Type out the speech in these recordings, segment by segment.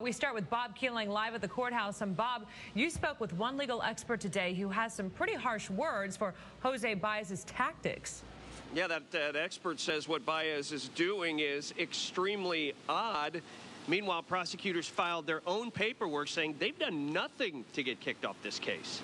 We start with Bob Keeling live at the courthouse. And Bob, you spoke with one legal expert today who has some pretty harsh words for Jose Baez's tactics. Yeah, that expert says what Baez is doing is extremely odd. Meanwhile, prosecutors filed their own paperwork saying they've done nothing to get kicked off this case.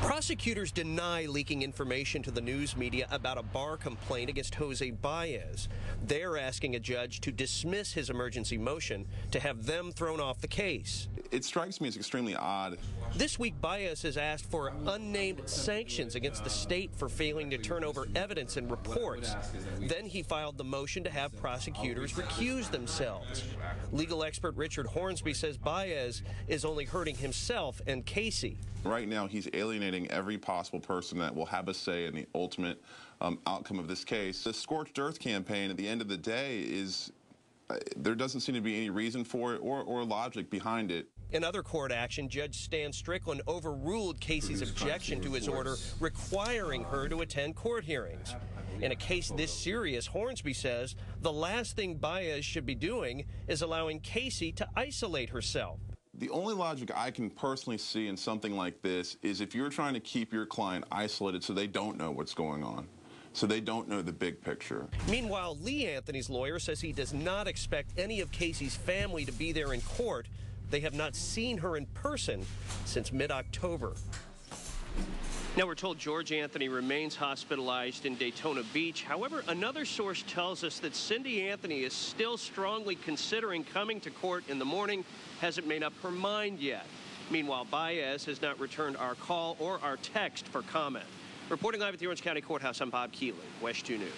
Prosecutors deny leaking information to the news media about a bar complaint against Jose Baez. They're asking a judge to dismiss his emergency motion to have them thrown off the case. It strikes me as extremely odd. This week, Baez has asked for unnamed sanctions against the state for failing to turn over evidence and reports. Then he filed the motion to have prosecutors recuse themselves. Legal expert Richard Hornsby says Baez is only hurting himself and Casey. Right now, he's alienating every possible person that will have a say in the ultimate outcome of this case. The scorched earth campaign, at the end of the day, is there doesn't seem to be any reason for it or logic behind it. In other court action, Judge Stan Strickland overruled Casey's objection to his order requiring her to attend court hearings. In a case this serious, Hornsby says the last thing Baez should be doing is allowing Casey to isolate herself. The only logic I can personally see in something like this is if you're trying to keep your client isolated so they don't know what's going on, so they don't know the big picture. Meanwhile, Lee Anthony's lawyer says he does not expect any of Casey's family to be there in court. They have not seen her in person since mid-October. Now we're told George Anthony remains hospitalized in Daytona Beach. However, another source tells us that Cindy Anthony is still strongly considering coming to court in the morning, hasn't made up her mind yet. Meanwhile, Baez has not returned our call or our text for comment. Reporting live at the Orange County Courthouse, I'm Bob Keeling, WESH 2 News.